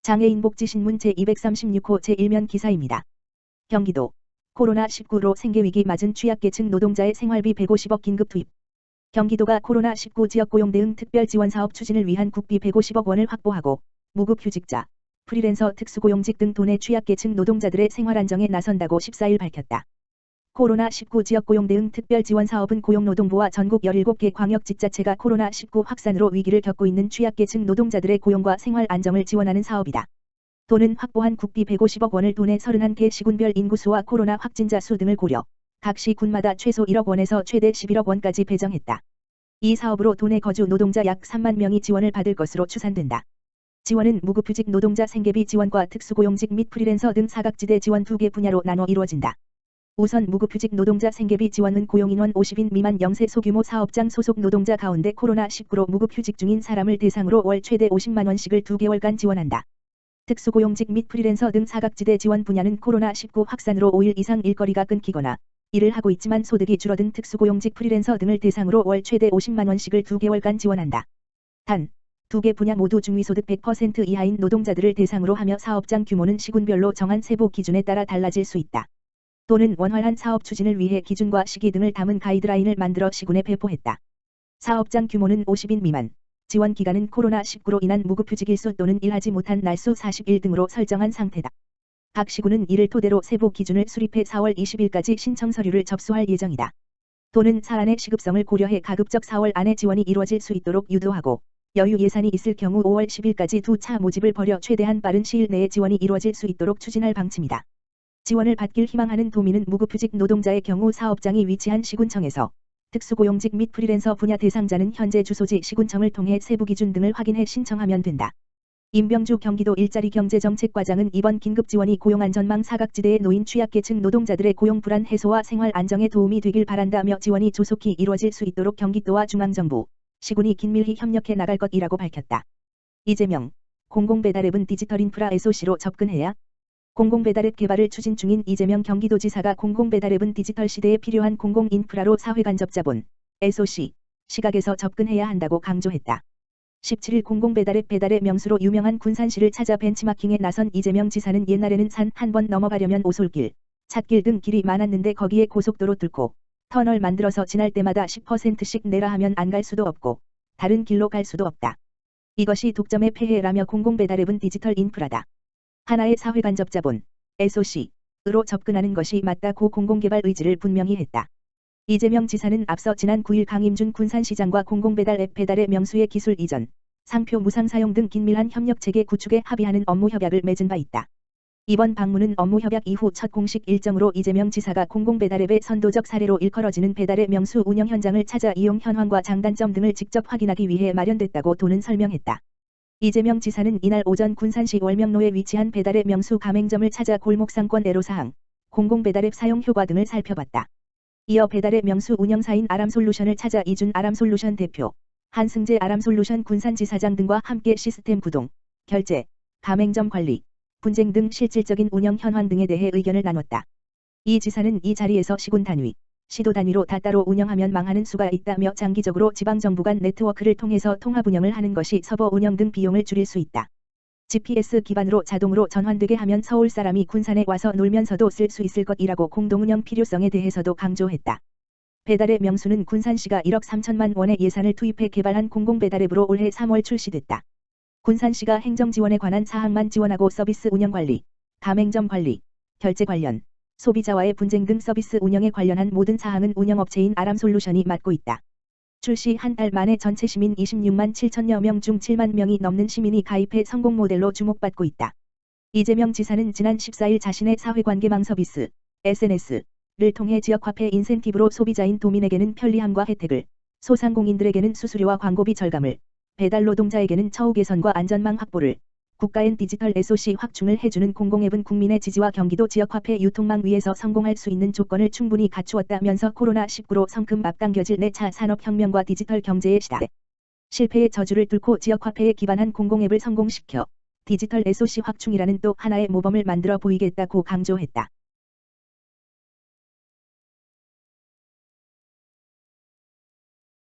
장애인복지신문 제236호 제1면 기사입니다. 경기도 코로나19로 생계위기 맞은 취약계층 노동자의 생활비 150억 긴급 투입. 경기도가 코로나19 지역고용 대응 특별지원사업 추진을 위한 국비 150억 원을 확보하고 무급휴직자, 프리랜서 특수고용직 등 도내 취약계층 노동자들의 생활안정에 나선다고 14일 밝혔다. 코로나19 지역고용 대응 특별지원사업은 고용노동부와 전국 17개 광역지자체가 코로나19 확산으로 위기를 겪고 있는 취약계층 노동자들의 고용과 생활 안정을 지원하는 사업이다. 도는 확보한 국비 150억 원을 도내 31개 시군별 인구수와 코로나 확진자 수 등을 고려 각 시군마다 최소 1억 원에서 최대 11억 원까지 배정했다. 이 사업으로 도내 거주 노동자 약 3만 명이 지원을 받을 것으로 추산된다. 지원은 무급휴직 노동자 생계비 지원과 특수고용직 및 프리랜서 등 사각지대 지원 2개 분야로 나눠 이루어진다. 우선 무급휴직 노동자 생계비 지원은 고용인원 50인 미만 영세 소규모 사업장 소속 노동자 가운데 코로나19로 무급휴직 중인 사람을 대상으로 월 최대 50만 원씩을 2개월간 지원한다. 특수고용직 및 프리랜서 등 사각지대 지원 분야는 코로나19 확산으로 5일 이상 일거리가 끊기거나 일을 하고 있지만 소득이 줄어든 특수고용직 프리랜서 등을 대상으로 월 최대 50만 원씩을 2개월간 지원한다. 단, 2개 분야 모두 중위소득 100% 이하인 노동자들을 대상으로 하며 사업장 규모는 시군별로 정한 세부 기준에 따라 달라질 수 있다. 도는 원활한 사업 추진을 위해 기준과 시기 등을 담은 가이드라인을 만들어 시군에 배포했다. 사업장 규모는 50인 미만, 지원 기간은 코로나19로 인한 무급휴직일수 또는 일하지 못한 날수 40일 등으로 설정한 상태다. 각 시군은 이를 토대로 세부 기준을 수립해 4월 20일까지 신청 서류를 접수할 예정이다. 도는 사안의 시급성을 고려해 가급적 4월 안에 지원이 이루어질 수 있도록 유도하고 여유 예산이 있을 경우 5월 10일까지 2차 모집을 벌여 최대한 빠른 시일 내에 지원이 이루어질 수 있도록 추진할 방침이다. 지원을 받길 희망하는 도민은 무급휴직 노동자의 경우 사업장이 위치한 시군청에서 특수고용직 및 프리랜서 분야 대상자는 현재 주소지 시군청을 통해 세부 기준 등을 확인해 신청하면 된다. 임병주 경기도 일자리경제정책과장은 이번 긴급지원이 고용안전망 사각지대에 놓인 취약계층 노동자들의 고용 불안 해소와 생활 안정에 도움이 되길 바란다며 지원이 조속히 이루어질 수 있도록 경기도와 중앙정부, 시군이 긴밀히 협력해 나갈 것이라고 밝혔다. 이재명 공공배달앱은 디지털 인프라 SOC로 접근해야 공공배달앱 개발을 추진 중인 이재명 경기도지사가 공공배달앱은 디지털 시대에 필요한 공공인프라로 사회간접자본, SOC, 시각에서 접근해야 한다고 강조했다. 17일 공공배달앱 배달의 명수로 유명한 군산시를 찾아 벤치마킹에 나선 이재명 지사는 옛날에는 산 한 번 넘어가려면 오솔길, 찻길 등 길이 많았는데 거기에 고속도로 뚫고 터널 만들어서 지날 때마다 10%씩 내라 하면 안 갈 수도 없고 다른 길로 갈 수도 없다. 이것이 독점의 폐해라며 공공배달앱은 디지털 인프라다. 하나의 사회간접자본, SOC으로 접근하는 것이 맞다고 공공개발 의지를 분명히 했다. 이재명 지사는 앞서 지난 9일 강임준 군산시장과 공공배달앱 배달의 명수의 기술 이전, 상표 무상 사용 등 긴밀한 협력체계 구축에 합의하는 업무 협약을 맺은 바 있다. 이번 방문은 업무 협약 이후 첫 공식 일정으로 이재명 지사가 공공배달앱의 선도적 사례로 일컬어지는 배달의 명수 운영 현장을 찾아 이용 현황과 장단점 등을 직접 확인하기 위해 마련됐다고 도는 설명했다. 이재명 지사는 이날 오전 군산시 월명로에 위치한 배달의 명수 가맹점을 찾아 골목상권 애로사항, 공공배달앱 사용 효과 등을 살펴봤다. 이어 배달의 명수 운영사인 아람솔루션을 찾아 이준 아람솔루션 대표, 한승재 아람솔루션 군산지사장 등과 함께 시스템 구동, 결제, 가맹점 관리, 분쟁 등 실질적인 운영 현황 등에 대해 의견을 나눴다. 이 지사는 이 자리에서 시군 단위, 시도 단위로 다 따로 운영하면 망하는 수가 있다며 장기적으로 지방정부 간 네트워크를 통해서 통합 운영을 하는 것이 서버 운영 등 비용을 줄일 수 있다. GPS 기반으로 자동으로 전환되게 하면 서울 사람이 군산에 와서 놀면서도 쓸 수 있을 것이라고 공동운영 필요성에 대해서도 강조했다. 배달의 명수는 군산시가 1억 3천만 원의 예산을 투입해 개발한 공공배달앱으로 올해 3월 출시됐다. 군산시가 행정지원에 관한 사항만 지원하고 서비스 운영 관리, 가맹점 관리, 결제 관련, 소비자와의 분쟁 등 서비스 운영에 관련한 모든 사항은 운영업체인 아람솔루션이 맡고 있다. 출시 한 달 만에 전체 시민 26만 7천여 명 중 7만 명이 넘는 시민이 가입해 성공 모델로 주목받고 있다. 이재명 지사는 지난 14일 자신의 사회관계망 서비스, SNS를 통해 지역화폐 인센티브로 소비자인 도민에게는 편리함과 혜택을, 소상공인들에게는 수수료와 광고비 절감을, 배달 노동자에게는 처우 개선과 안전망 확보를, 국가엔 디지털 SOC 확충을 해주는 공공앱은 국민의 지지와 경기도 지역화폐 유통망 위에서 성공할 수 있는 조건을 충분히 갖추었다면서 코로나19로 성큼 앞당겨질 4차 산업혁명과 디지털 경제의 시대, 실패의 저주를 뚫고 지역화폐에 기반한 공공앱을 성공시켜 디지털 SOC 확충이라는 또 하나의 모범을 만들어 보이겠다고 강조했다.